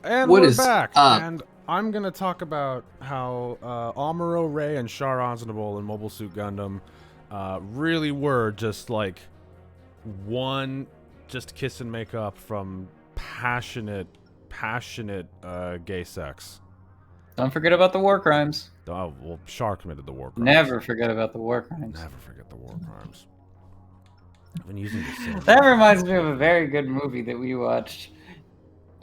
And What we're is back, up? and I'm gonna talk about how Amuro Ray and Char Aznavour in Mobile Suit Gundam really were just like one just kiss and make up from passionate gay sex. Don't forget about the war crimes. Oh, well, Char committed the war crimes. Never forget about the war crimes. Never forget the war crimes. I've been using this so That reminds me of a very good movie that we watched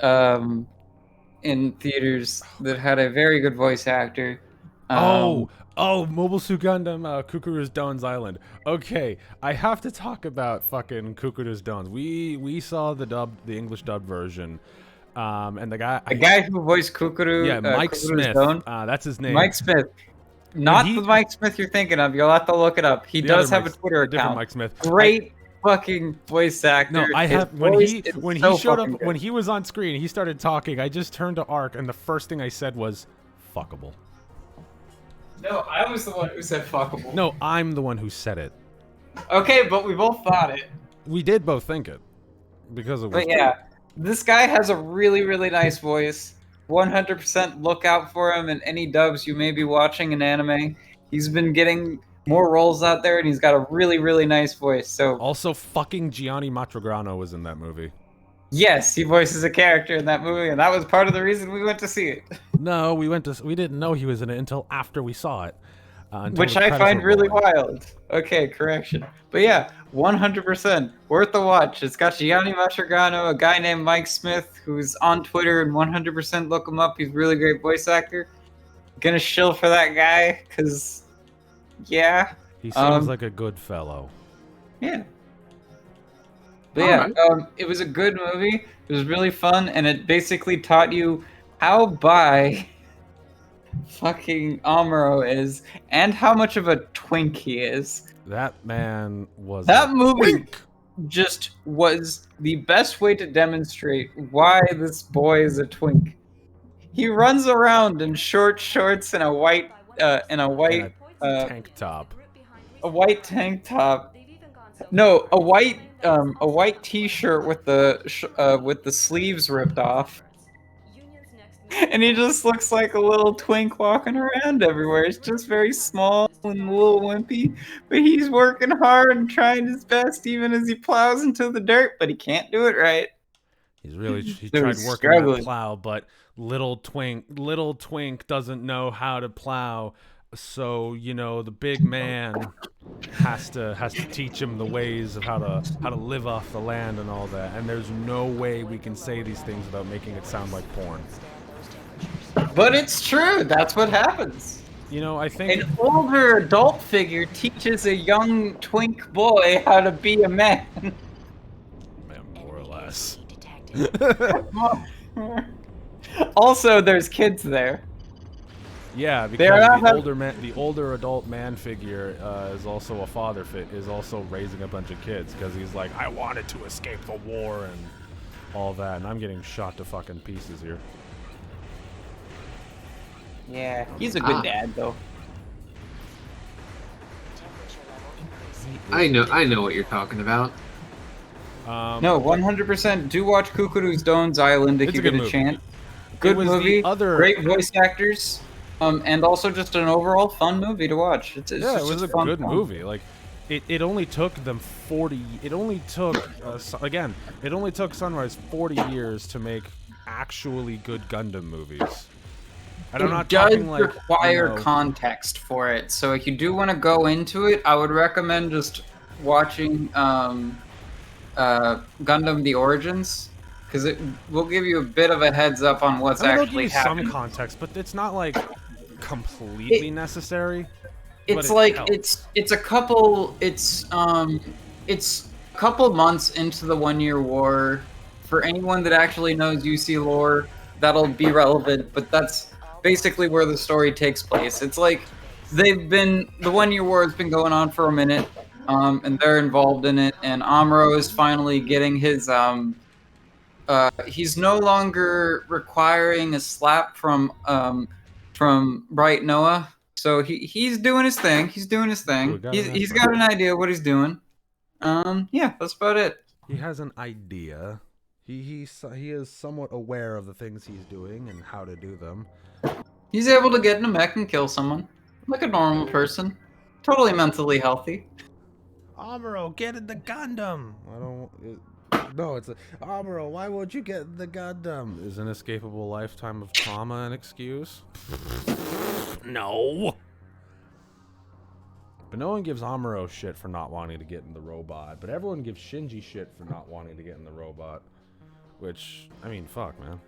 in theaters that had a very good voice actor. Mobile Suit Gundam, Kukuru's Doan's Island. Okay, I have to talk about fucking Kukuru's Doan's. We saw the English dubbed version, and the guy who voiced Kukuru, yeah, Mike Kukuru's Smith, Doan, that's his name. Mike Smith, not the Mike Smith you're thinking of. You'll have to look it up. He does have a Twitter account. Different Mike Smith. Great fucking voice actor. No, I have when he showed up good. when he was on screen, he started talking. I just turned to Ark, and the first thing I said was, "Fuckable." No, I was the one who said fuckable. No, I'm the one who said it. Okay, but we both thought it. We did both think it. Because it was. But yeah, this guy has a really, really nice voice. 100% look out for him in any dubs you may be watching in anime. He's been getting more roles out there, and he's got a really, really nice voice. So Also, fucking Gianni Matrograno was in that movie. yes, he voices a character in that movie, and that was part of the reason we went to see it. No, we didn't know he was in it until after we saw it. Which I find really wild. Okay, correction. But yeah, 100% worth the watch. It's got Gianni Mastragano, a guy named Mike Smith, who's on Twitter, and 100% look him up. He's a really great voice actor. Gonna shill for that guy, because, yeah. He seems like a good fellow. Yeah. But yeah, it was a good movie. It was really fun, and it basically taught you how bi fucking Amuro is, and how much of a twink he is. That man was. That movie just was the best way to demonstrate why this boy is a twink. He runs around in short shorts and a white tank top. A white tank top. No, a white T-shirt with the sleeves ripped off. And he just looks like a little twink walking around everywhere. It's just very small and a little wimpy, but he's working hard and trying his best, even as he plows into the dirt. But he can't do it right. He tried working that plow, but little twink doesn't know how to plow. So the big man has to teach him the ways of how to live off the land and all that. And there's no way we can say these things without making it sound like porn. But it's true. That's what happens. I think an older adult figure teaches a young twink boy how to be a man. More or less. Also, there's kids there. Yeah, because the older adult man figure is also a father. Is also raising a bunch of kids because he's like, I wanted to escape the war and all that, and I'm getting shot to fucking pieces here. Yeah, he's a good dad though. I know what you're talking about. No, 100%. Do watch Kukuru's Doan's Island if you get a chance. Good movie, great voice actors, and also just an overall fun movie to watch. It was a good movie. Like, it only took them 40. It only took It only took Sunrise 40 years to make actually good Gundam movies. And I'm not talking like require context for it. So if you do want to go into it, I would recommend just watching Gundam: The Origins, because it will give you a bit of a heads up on what's actually happening. Some context, but it's not like completely necessary. It's like it's a couple months into the 1 year war. For anyone that actually knows UC lore, that'll be relevant. But that's basically where the story takes place. It's like the 1 year war has been going on for a minute, and they're involved in it. And Amuro is finally getting his he's no longer requiring a slap from Bright Noah. So he's doing his thing. He's doing his thing. He's got an idea what he's doing. Yeah, that's about it. He has an idea. He is somewhat aware of the things he's doing and how to do them. He's able to get in a mech and kill someone. Like a normal person. Totally mentally healthy. Amuro, get in the Gundam! No, it's Amuro, why won't you get in the Gundam? Is an escapable lifetime of trauma an excuse? No! But no one gives Amuro shit for not wanting to get in the robot, but everyone gives Shinji shit for not wanting to get in the robot. Which, I mean, fuck, man.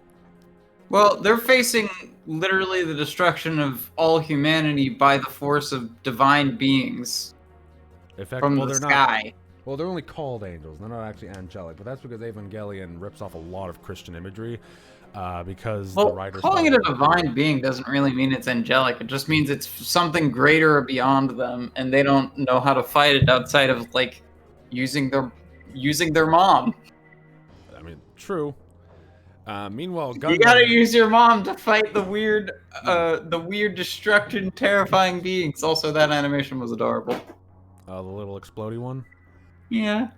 Well, they're facing literally the destruction of all humanity by the force of divine beings from the sky. Well, they're only called angels. They're not actually angelic, but that's because Evangelion rips off a lot of Christian imagery. Because the writers calling it a divine being doesn't really mean it's angelic. It just means it's something greater beyond them, and they don't know how to fight it outside of like using their mom. I mean, true. Meanwhile, Gundam, you gotta use your mom to fight the weird destruction, terrifying beings. Also, that animation was adorable. The little explodey one. Yeah.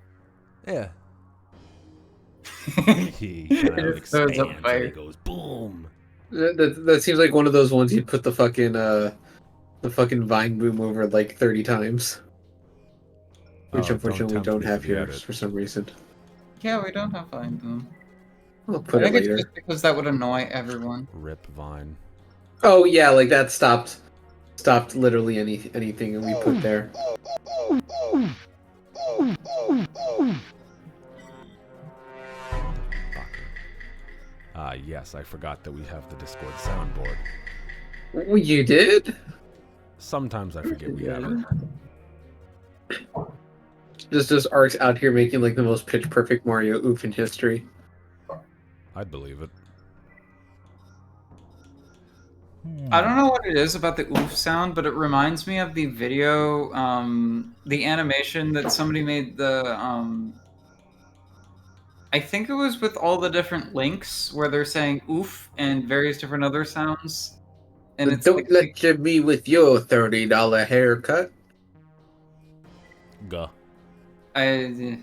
Yeah. He kind of expands and he goes boom. That seems like one of those ones you'd put the fucking Vine boom over like 30 times. Which unfortunately we don't have here for some reason. Yeah, we don't have Vine boom. I'll put it later. It's just because that would annoy everyone. Rip Vine. Oh yeah, like that stopped literally anything and we put there. Yes, I forgot that we have the Discord soundboard. Well, you did? Sometimes I forget we have it. Just Ark's out here making like the most pitch perfect Mario oof in history. I'd believe it. I don't know what it is about the oof sound, but it reminds me of the video, the animation that somebody made I think it was with all the different links where they're saying oof and various different other sounds. And it's don't lecture me with your $30 haircut. Gah. I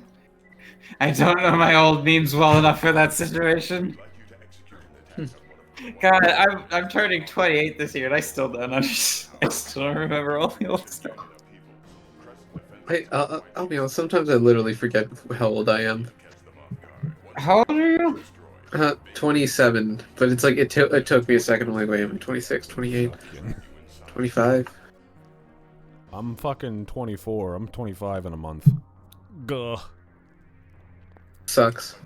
don't know my old memes well enough for that situation. God, I'm turning 28 this year and I still don't remember all the old stuff. I'll be honest, sometimes I literally forget how old I am. How old are you? 27, but it's like it took me a second. I'm like, wait, am I 26, 28, 25? I'm fucking 24. I'm 25 in a month. Gah. Sucks.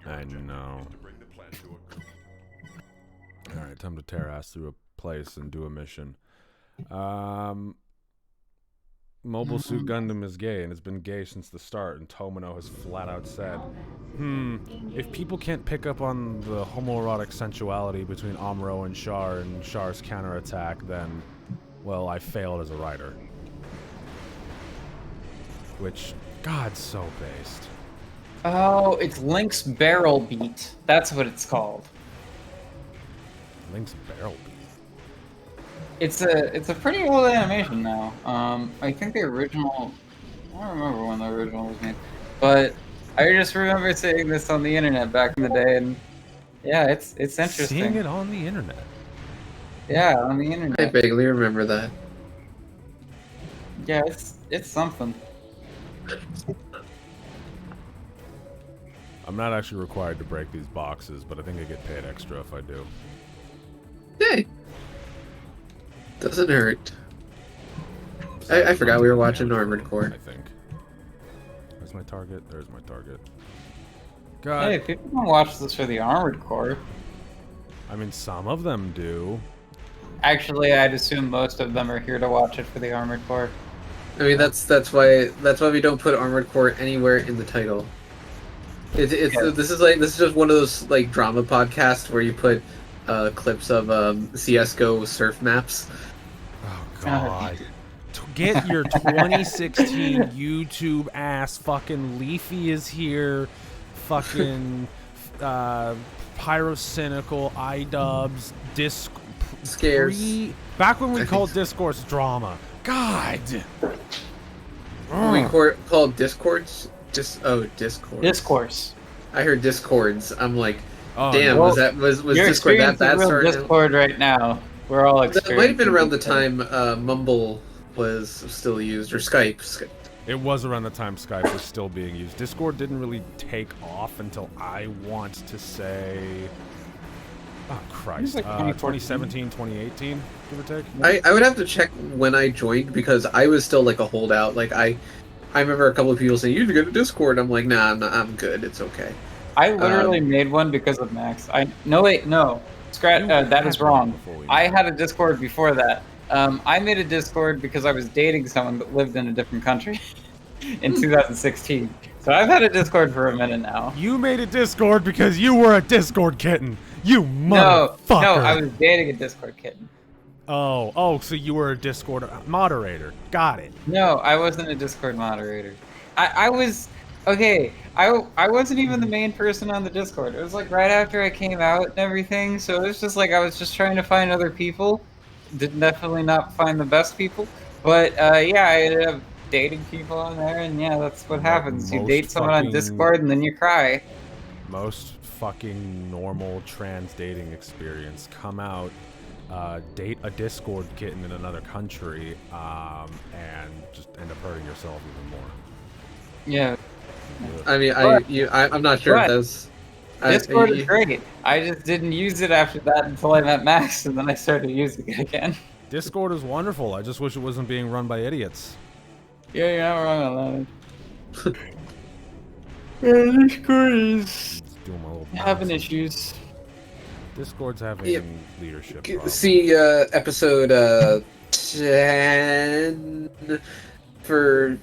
I know. Alright, time to tear ass through a place and do a mission. Mobile Suit Gundam is gay, and it's been gay since the start, and Tomino has flat out said, if people can't pick up on the homoerotic sensuality between Amuro and Char's counterattack, then, well, I failed as a writer. Which, God, so based. Oh, it's Link's Barrel Beat. That's what it's called. Link's Barrel Beat? It's a pretty old animation now. I think the original, I don't remember when the original was made, but I just remember seeing this on the internet back in the day, and yeah, it's interesting. Seeing it on the internet? Yeah, on the internet. I vaguely remember that. Yeah, it's something. I'm not actually required to break these boxes, but I think I get paid extra if I do. Hey. Doesn't hurt. I forgot we were watching Armored Core. I think. Where's my target? There's my target. God. Hey, people don't watch this for the Armored Core. I mean, some of them do. Actually, I'd assume most of them are here to watch it for the Armored Core. I mean, that's why we don't put Armored Core anywhere in the title. This is just one of those like drama podcasts where you put clips of CS:GO surf maps. Oh God! Get your 2016 YouTube ass. Fucking Leafy is here. Fucking Pyrocynical, iDubbbz, Scares. Back when we called Discourse drama. God. We called Discords. Discourse. Discourse. I heard Discords. I'm like, Oh, damn, no. was You're Discord that bad? experiencing real Discord right now. We're all That might have been experiencing around the Discord. time Mumble was still used, or Skype. It was around the time Skype was still being used. Discord didn't really take off until I want to say, oh Christ, Like 2017, 2018, give or take. I would have to check when I joined because I was still like a holdout. Like I remember a couple of people saying you need to go to Discord. I'm like, nah, I'm good. It's okay. I literally made one because of Max. No. That is wrong. I had a Discord before that. I made a Discord because I was dating someone that lived in a different country in 2016. So I've had a Discord for a minute now. You made a Discord because you were a Discord kitten. You motherfucker. No, I was dating a Discord kitten. Oh, so you were a Discord moderator. Got it. No, I wasn't a Discord moderator. I was okay. I wasn't even the main person on the Discord. It was like right after I came out and everything. So it was just like I was just trying to find other people. Did definitely not find the best people, but yeah, I ended up dating people on there, and yeah, that's what happens. You date someone on Discord, and then you cry. Most fucking normal trans dating experience. Come out, date a Discord kitten in another country, and just end up hurting yourself even more. Yeah. I mean, I'm not sure if that's. Discord is great. I just didn't use it after that until I met Max, and then I started using it again. Discord is wonderful. I just wish it wasn't being run by idiots. Yeah, you're not wrong on that. Yeah, Discord is having issues. Discord's having leadership problems. See episode 10 for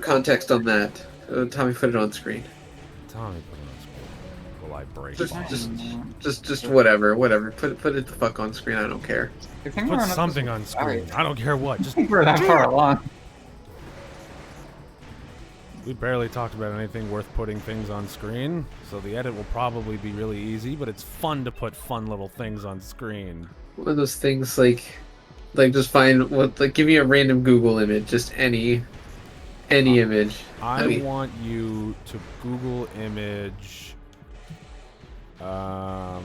context on that. Tommy put it on screen. Tommy put it on screen. Will I break? Just whatever. Put it the fuck on screen. I don't care. Put something on screen. I don't care what. Just we're that far along. We barely talked about anything worth putting things on screen, so the edit will probably be really easy, but it's fun to put fun little things on screen. One of those things like just find give me a random Google image, just any image. I want you to Google image. What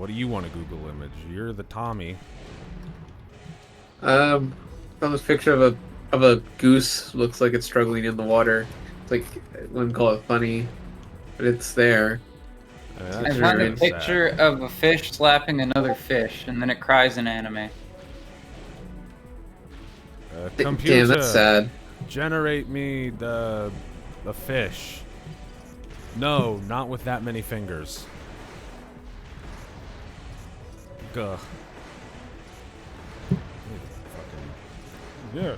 do you want to Google image? You're the Tommy. Found this picture of a goose. Looks like it's struggling in the water. It's like I wouldn't call it funny, but it's there. I found a picture of a fish slapping another fish, and then it cries in anime. Computer, damn, that's sad. Generate me the fish. No, not with that many fingers. Gah. Yeah.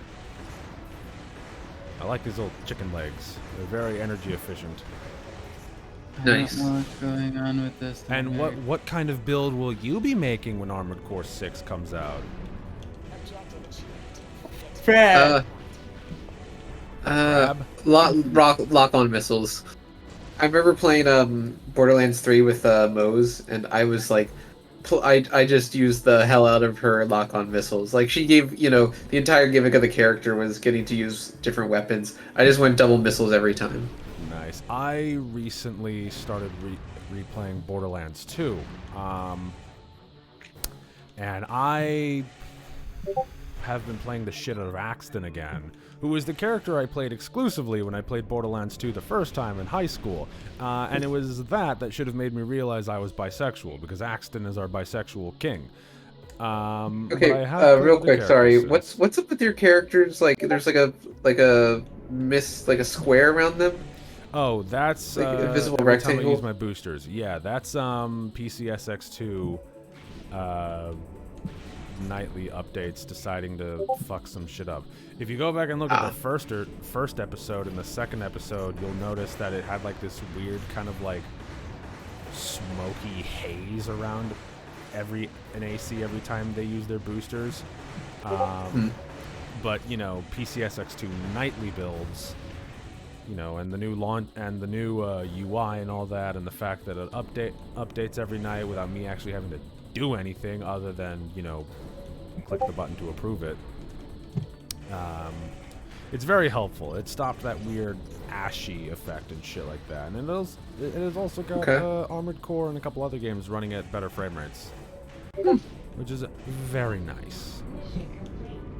I like these little chicken legs. They're very energy efficient. Nice. I don't know what's going on with this. And what kind of build will you be making when Armored Core 6 comes out? Lock-on missiles. I remember playing Borderlands 3 with Mose, and I was like, I just used the hell out of her lock-on missiles. Like, she gave, the entire gimmick of the character was getting to use different weapons. I just went double missiles every time. Nice. I recently started replaying Borderlands 2, and I have been playing the shit out of Axton again, who is the character I played exclusively when I played Borderlands 2 the first time in high school. And it was that should have made me realize I was bisexual, because Axton is our bisexual king. Okay, real quick, sorry. What's up with your characters? Like, there's like a square around them? Oh, that's like invisible every rectangle. time I use my boosters. Yeah, that's PCSX2 nightly updates deciding to fuck some shit up. If you go back and look at the first episode and the second episode, you'll notice that it had like this weird kind of like smoky haze around an AC every time they use their boosters. But PCSX2 nightly builds, and the new UI and all that, and the fact that it updates every night without me actually having to do anything other than click the button to approve it. It's very helpful. It stopped that weird ashy effect and shit like that. And it has also got Armored Core and a couple other games running at better frame rates, which is very nice.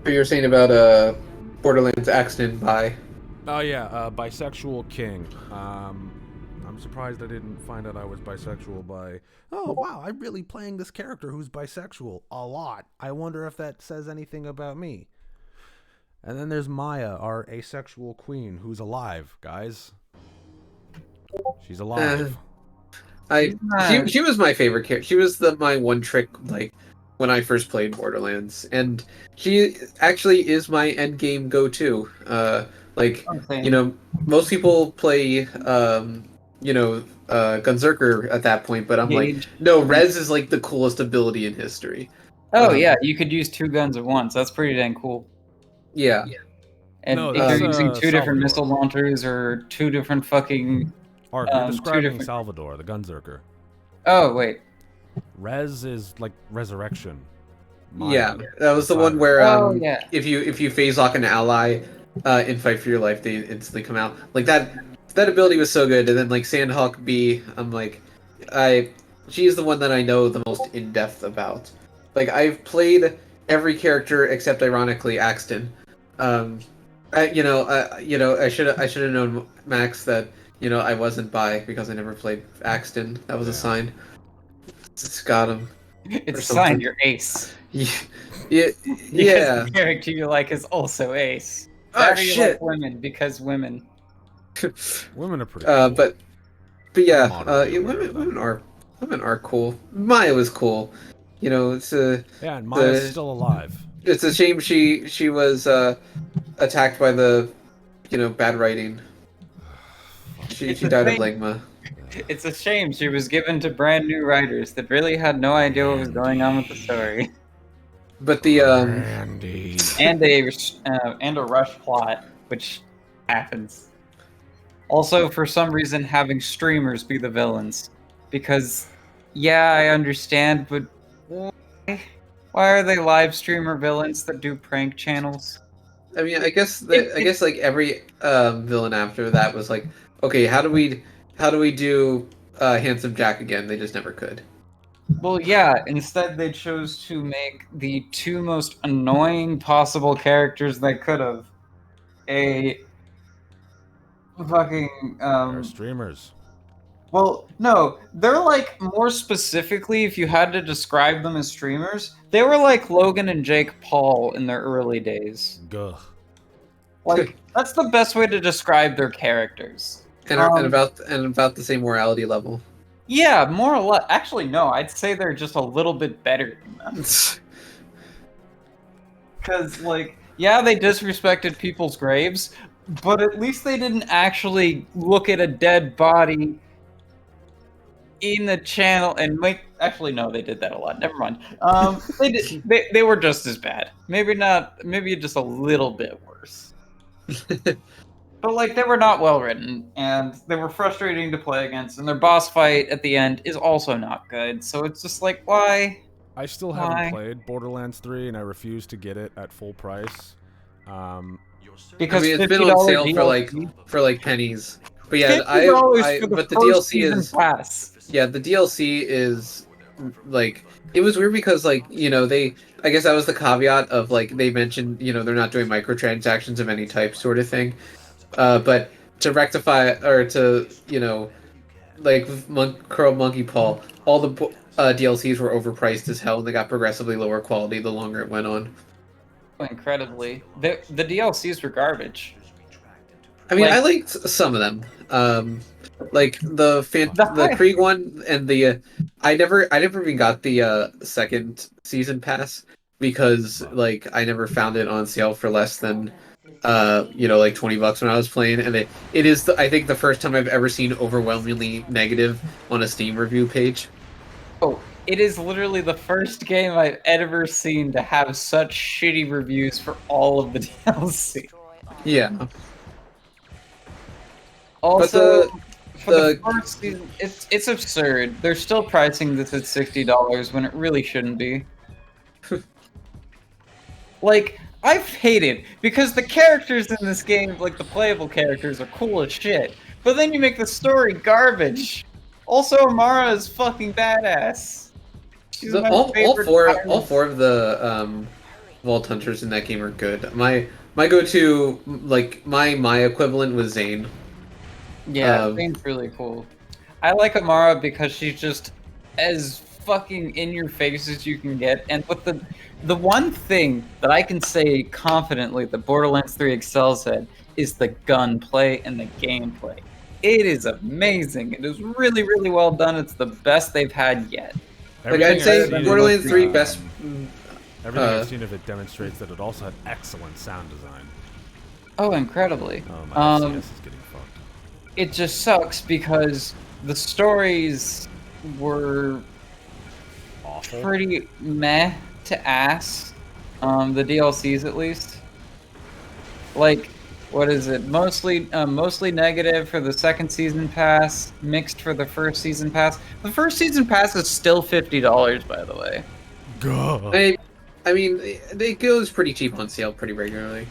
What you were saying about Borderlands Axton by? Oh yeah, Bisexual King. I'm surprised I didn't find out I was bisexual by... Oh, wow, I'm really playing this character who's bisexual a lot. I wonder if that says anything about me. And then there's Maya, our asexual queen, who's alive, guys. She's alive. She was my favorite character. She was my one trick, like, when I first played Borderlands. And she actually is my endgame go-to. Most people play... Gunzerker at that point, but I'm like, no, Rez is like the coolest ability in history. Oh yeah, you could use 2 guns at once. That's pretty dang cool. Yeah. And if you're using 2 different missile launchers or 2 different fucking... Ark, you're describing Salvador, the Gunzerker. Oh, wait. Rez is like Resurrection. Yeah, that was the one where if you phase lock an ally in Fight for Your Life, they instantly come out. Like that ability was so good, and then like Sandhawk B, I'm like, she's the one that I know the most in depth about. Like I've played every character except, ironically, Axton. I should have known, Max, that I wasn't bi because I never played Axton. That was a sign. It's got him. It's a sign you're ace. Yeah. Because the character you like is also ace. Oh shit! Like women because women. Women are pretty cool. But yeah, women are cool. Maya was cool. It's and Maya's still alive. It's a shame she was attacked by the bad writing. She died of ligma. It's a shame she was given to brand new writers that really had no idea what was going on with the story. But the and a rush plot, which happens. Also, for some reason, having streamers be the villains, because yeah, I understand, but why are they live streamer villains that do prank channels? I mean, I guess like every villain after that was like, okay, how do we do Handsome Jack again? They just never could. Well, yeah. Instead, they chose to make the 2 most annoying possible characters they could have a fucking They're streamers. Well, no, they're like, more specifically, if you had to describe them as streamers, they were like Logan and Jake Paul in their early days. Gah. Like, that's the best way to describe their characters. And about the same morality level. Yeah, more or less. Actually, no, I'd say they're just a little bit better than them. Because, like, yeah, they disrespected people's graves, but at least they didn't actually look at a dead body in the channel and make... Actually, no, they did that a lot. Never mind. They were just as bad. Maybe just a little bit worse. But, like, they were not well written, and they were frustrating to play against, and their boss fight at the end is also not good, so it's just like, why? I still haven't played Borderlands 3, and I refuse to get it at full price. Because it's been on sale DLC? for like pennies. But yeah, but the DLC is pass. Yeah, the DLC is like, it was weird because like, I guess that was the caveat of like, they mentioned, they're not doing microtransactions of any type sort of thing. But to rectify, or to, like Curl Monkey Paw, all the DLCs were overpriced as hell, and they got progressively lower quality the longer it went on. Incredibly. The DLCs were garbage. I mean, I liked some of them. Like the Krieg one and the I never even got the second season pass because like I never found it on sale for less than like $20 when I was playing, and it is I think the first time I've ever seen overwhelmingly negative on a Steam review page. Oh, it is literally the first game I've ever seen to have such shitty reviews for all of the DLC. Yeah. Also, for the first season, it's absurd. They're still pricing this at $60 when it really shouldn't be. Like, I've hated because the characters in this game, like the playable characters, are cool as shit. But then you make the story garbage. Also, Amara is fucking badass. She's my favorite. All four of the Vault Hunters in that game are good. My go-to, like my equivalent was Zane. Yeah, Zane's really cool. I like Amara because she's just as fucking in your face as you can get. And with the one thing that I can say confidently that Borderlands 3 excels at is the gunplay and the gameplay. It is amazing. It is really, really well done. It's the best they've had yet. Like I'd say Borderlands 3 best. Everything I've seen of it demonstrates that it also had excellent sound design. Oh, incredibly. Oh, my FPS is getting fucked. It just sucks because the stories were awful, pretty meh to ass. The DLCs at least. Like, what is it? Mostly negative for the second season pass, mixed for the first season pass. The first season pass is still $50, by the way. God. I mean, it goes pretty cheap on sale pretty regularly.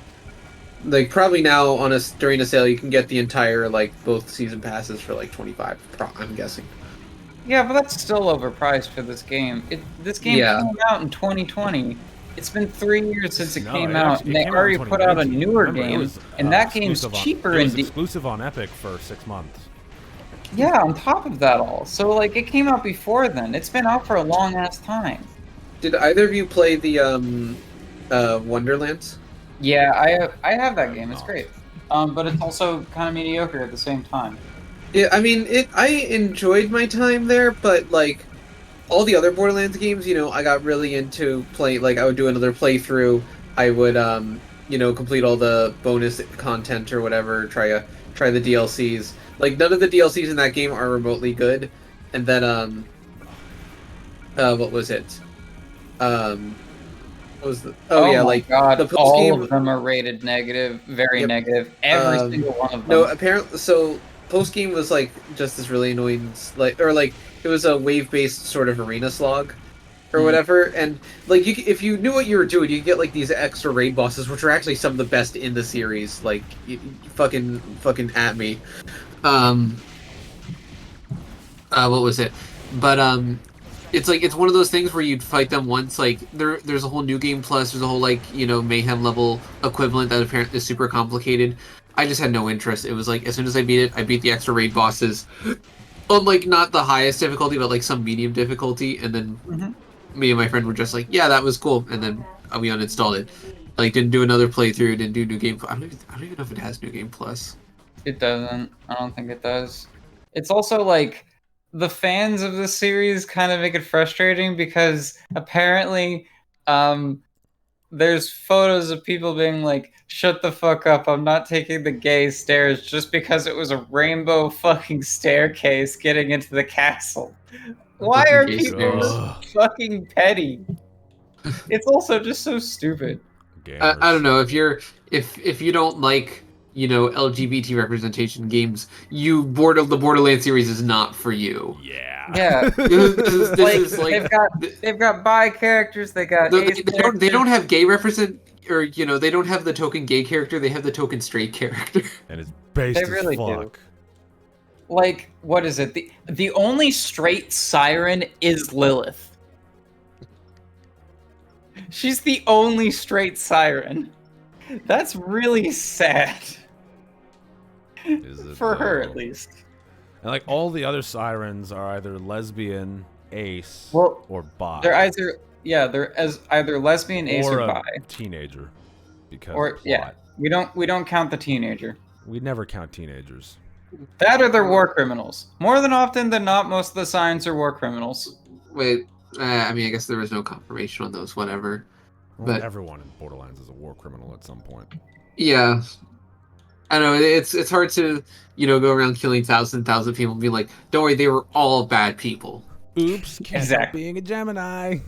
Like probably now during a sale you can get the entire like both season passes for like $25. I'm guessing. Yeah, but that's still overpriced for this game. This game came out in 2020. It's been 3 years since it came out, and they already put out a newer game, and that game's cheaper. It was exclusive on Epic for 6 months. Yeah, on top of that all. So like, it came out before then. It's been out for a long ass time. Did either of you play the Wonderlands? Yeah, I have that game. It's great, but it's also kind of mediocre at the same time. Yeah, I mean, I enjoyed my time there, but like all the other Borderlands games, you know, I got really into play. Like I would do another playthrough. I would, you know, complete all the bonus content or whatever. Try the DLCs. Like none of the DLCs in that game are remotely good. And then, what was it? What was the? Oh yeah, like God, the post all game. of them are rated negative, very negative. Every single one of them. No, apparently, so post game was like just this really annoying, like it was a wave based sort of arena slog, or whatever. And like if you knew what you were doing, you get like these extra raid bosses, which are actually some of the best in the series. Like, you fucking at me. What was it? But it's one of those things where you'd fight them once. Like there's a whole new game plus. There's a whole like mayhem level equivalent that apparently is super complicated. I just had no interest. It was like as soon as I beat it, I beat the extra raid bosses on like not the highest difficulty, but like some medium difficulty, and then me and my friend were just like, yeah, that was cool, and then we uninstalled it. Like didn't do another playthrough, didn't do new game. I don't even know if it has new game plus. It doesn't. I don't think it does. It's also like the fans of this series kind of make it frustrating because apparently there's photos of people being like, shut the fuck up, I'm not taking the gay stairs just because it was a rainbow fucking staircase getting into the castle. Why are people fucking petty? It's also just so stupid. I don't know, if you don't like LGBT representation games, the Borderlands series is not for you. Yeah. They've got bi characters. They got they don't have gay represent, or they don't have the token gay character. They have the token straight character. And it's based as fuck. Do. Like, what is it? The only straight siren is Lilith. She's the only straight siren. That's really sad. For her, at least. And like all the other sirens are either lesbian, ace, or bi. They're either lesbian, ace, or bi. Teenager. We don't count the teenager. We never count teenagers. That or they're war criminals. More than often than not, most of the sirens are war criminals. Wait, I mean, I guess there was no confirmation on those. Whatever. Well, but everyone in Borderlands is a war criminal at some point. Yeah. I know it's hard to go around killing thousand people and be like, don't worry, they were all bad people. Oops, exactly. Being a Gemini.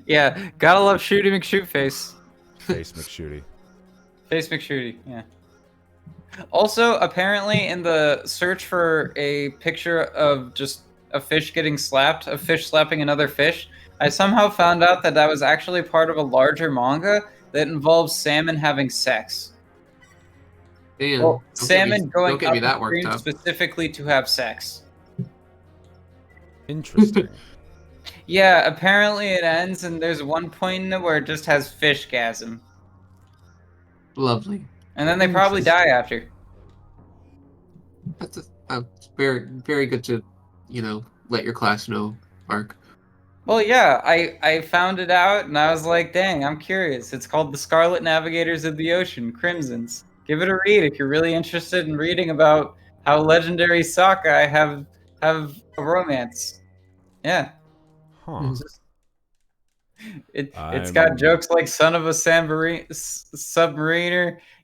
Yeah, gotta love Shooty McShootface. Face McShooty. Face McShooty. Yeah. Also, apparently, in the search for a picture of just a fish getting slapped, a fish slapping another fish, I somehow found out that was actually part of a larger manga, that involves salmon having sex. Damn. Well, salmon going don't get me up that the worked stream up. specifically to have sex. Interesting. Yeah, apparently it ends, and there's one point in it where it just has fishgasm. Lovely. And then they probably die after. That's very, very good to, let your class know, Mark. Well, yeah, I found it out, and I was like, dang, I'm curious. It's called The Scarlet Navigators of the Ocean, Crimsons. Give it a read if you're really interested in reading about how legendary sockeye have a romance. Yeah. Huh. It's got jokes like son of a submariner.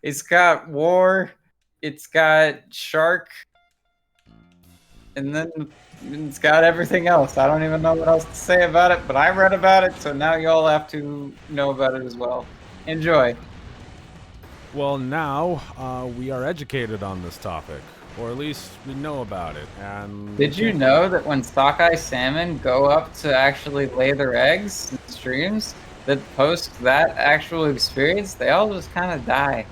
It's got war. It's got shark. And then it's got everything else. I don't even know what else to say about it, but I read about it, so now you all have to know about it as well. Enjoy. Well, now we are educated on this topic, or at least we know about it. And did you know that when sockeye salmon go up to actually lay their eggs in streams, that post that actual experience, they all just kind of die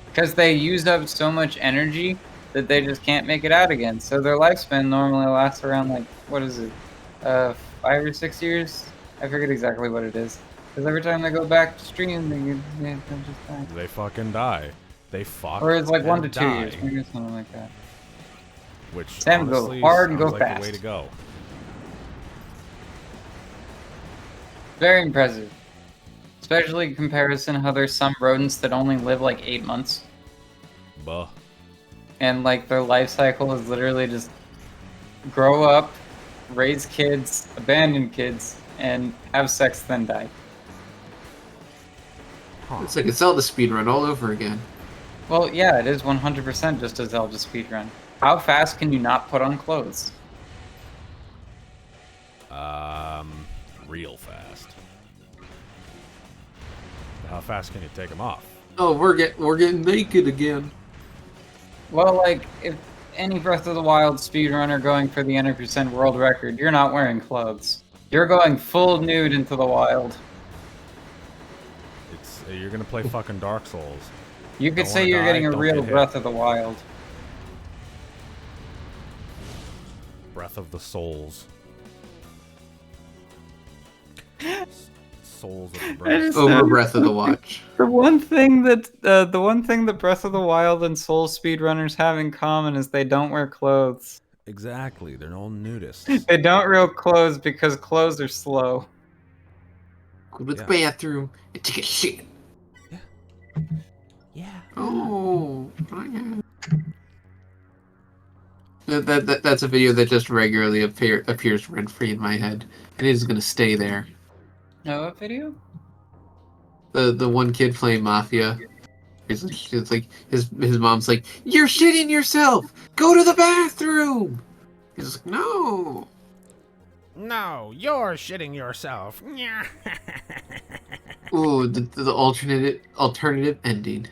because they use up so much energy that they just can't make it out again. So their lifespan normally lasts around, like, what is it, 5 or 6 years? I forget exactly what it is. Because every time they go back to stream, they just die. They fucking die. They fuck. Or it's like 1 to 2 die. years, maybe something like that. Which Sam, honestly go hard and go sounds like fast. the way to go. Very impressive. Especially in comparison how there's some rodents that only live like 8 months. Buh. And like their life cycle is literally just grow up, raise kids, abandon kids, and have sex, then die. Huh. It's like a Zelda speedrun all over again. Well, yeah, it is 100% just a Zelda speedrun. How fast can you not put on clothes? Real fast. How fast can you take them off? Oh, we're getting naked again. Well, like, if any Breath of the Wild speedrunner going for the 100% world record, you're not wearing clothes. You're going full nude into the wild. You're gonna play fucking Dark Souls. You could say you're getting a real Breath of the Wild. Breath of the Souls. Souls of the Breath. Over Breath of the Watch. The one thing that Breath of the Wild and Soul speedrunners have in common is they don't wear clothes. Exactly, they're all nudists. They don't wear clothes because clothes are slow. Go to the bathroom and take a shit. Yeah. Oh. That's a video that just regularly appears rent-free in my head, and it is gonna stay there. No, what video? The one kid playing Mafia. It's like his mom's like, "You're shitting yourself. Go to the bathroom." He's like, "No." No, you're shitting yourself. Ooh, the alternative ending.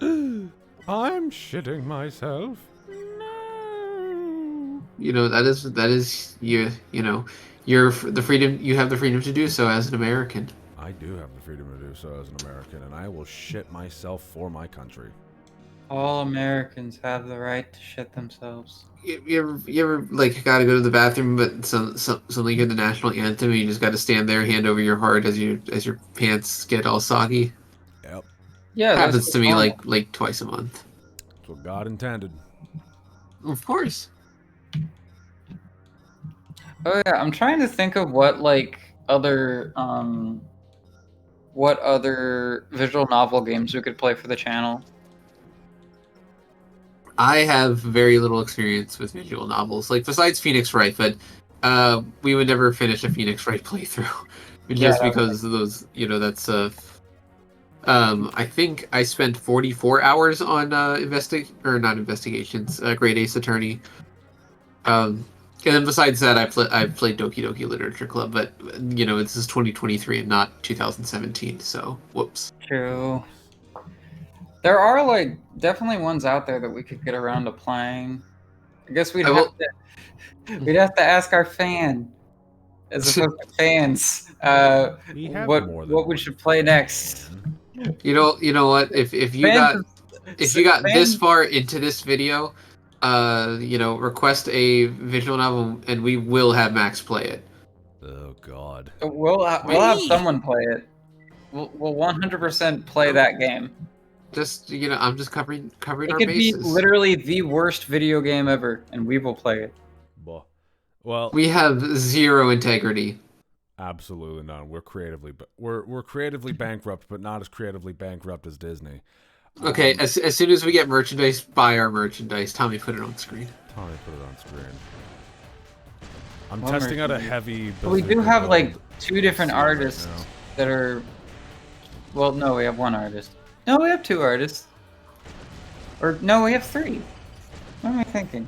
I'm shitting myself. No. That is you know you're the freedom you have the freedom to do so as an American. I do have the freedom to do so as an American, and I will shit myself for my country. All Americans have the right to shit themselves. You ever like gotta go to the bathroom, but something in the national anthem, and you just gotta stand there, hand over your heart as your pants get all soggy. Yep. Yeah, Happens to me like twice a month. That's what God intended. Of course. Oh yeah, I'm trying to think of what other visual novel games we could play for the channel. I have very little experience with visual novels, like besides Phoenix Wright, but we would never finish a Phoenix Wright playthrough, just because of those. That's I think I spent 44 hours on not investigations, Great Ace Attorney. And then besides that, I played Doki Doki Literature Club, but this is 2023 and not 2017, so whoops. True. There are definitely ones out there that we could get around to playing. I guess we'd have to ask our fan. as opposed to fans, what we should play next. You know what? If you got this far into this video, request a visual novel and we will have Max play it. Oh God. We'll have someone play it. We'll 100% play that game. Just I'm just covering our bases. It could be literally the worst video game ever, and we will play it. Well, we have zero integrity. Absolutely none. We're creatively bankrupt, but not as creatively bankrupt as Disney. Okay, as soon as we get merchandise, buy our merchandise. Tommy, put it on screen. Tommy, put it on screen. I'm testing out a heavy. We do have like 2 different artists that are. Well, no, we have 1 artist. No, we have 2 artists. Or no, we have 3. What am I thinking?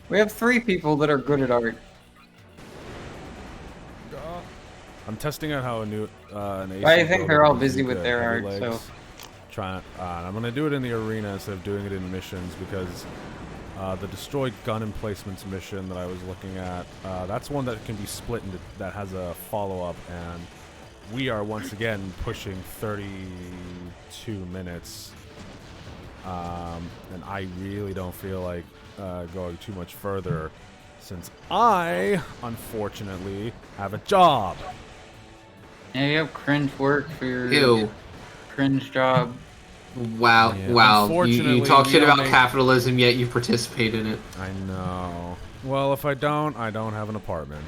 We have 3 people that are good at art. I'm testing out how a new. I think they're all busy with their art, so. I'm gonna do it in the arena instead of doing it in missions because the destroyed gun emplacements mission that I was looking at, that's one that can be split into, that has a follow-up, and we are once again pushing 32 minutes, and I really don't feel like going too much further since I, unfortunately, have a job. Yeah, you have cringe work for your cringe job. Wow, yeah. wow. You talk shit about capitalism, yet you participate in it. I know. Well, if I don't have an apartment.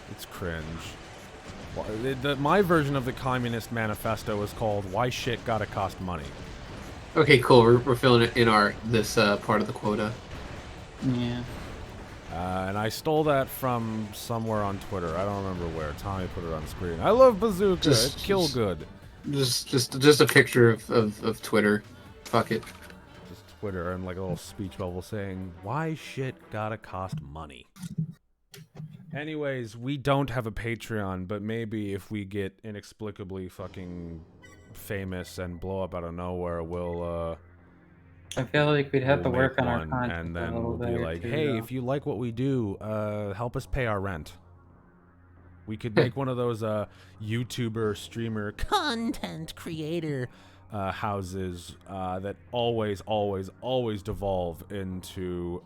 It's cringe. My version of the Communist Manifesto is called "Why Shit Gotta Cost Money." Okay, cool. We're filling it in this part of the quota. Yeah. And I stole that from somewhere on Twitter. I don't remember where. Tommy put it on screen. I love Bazooka. It's kill good. Just a picture of Twitter. Fuck it. Just Twitter and like a little speech bubble saying, "Why shit gotta cost money?" Anyways, we don't have a Patreon, but maybe if we get inexplicably fucking famous and blow up out of nowhere, we'll I feel like we'd have to work on our content and then a little we'll be like, "Hey, if you like what we do, help us pay our rent." We could make one of those YouTuber, streamer, content creator houses that always devolve into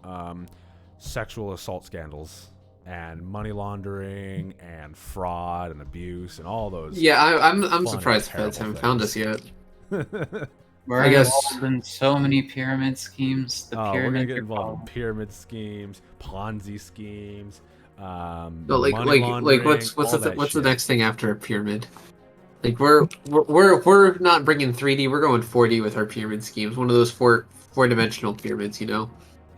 sexual assault scandals and money laundering and fraud and abuse and all those. Yeah, I'm surprised feds haven't found us yet. We're involved in so many pyramid schemes. We're gonna get involved in pyramid schemes, Ponzi schemes. What's the next thing after a pyramid? Like we're not bringing 3D. We're going 4D with our pyramid schemes. One of those four-dimensional pyramids,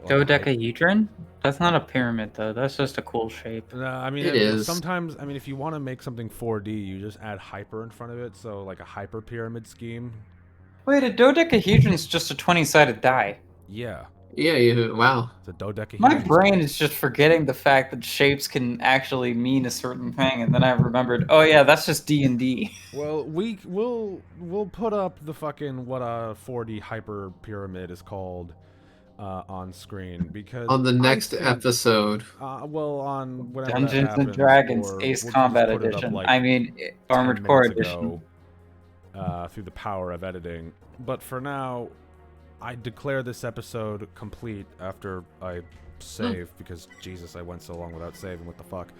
Dodecahedron? That's not a pyramid though. That's just a cool shape. I mean, it is. Sometimes, I mean, if you want to make something 4D, you just add hyper in front of it. So like a hyper pyramid scheme. Wait, a dodecahedron's just a 20-sided die. Yeah. Yeah, wow. It's a dodecahedron. My brain is just forgetting the fact that shapes can actually mean a certain thing, and then I remembered, oh yeah, that's just D&D. Well, we'll put up the fucking what a 4D hyper pyramid is called on screen because on the next episode. On whatever Dungeons and Dragons Ace Combat Edition. Armored Core Edition. Through the power of editing, but for now, I declare this episode complete after I save because Jesus, I went so long without saving. What the fuck?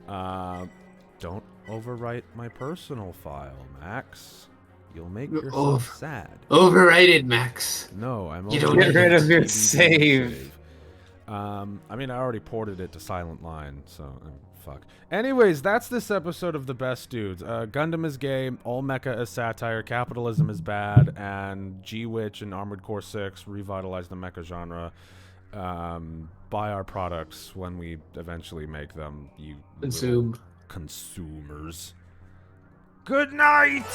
Don't overwrite my personal file, Max. You'll make yourself sad. Overwrite it, Max. No, I'm. You don't get rid of your save. I mean, I already ported it to Silent Line, so fuck. Anyways, that's this episode of The Best Dudes. Gundam is gay, all mecha is satire, capitalism is bad, and G-Witch and Armored Core 6 revitalize the mecha genre. Buy our products when we eventually make them, you consumers. Good night!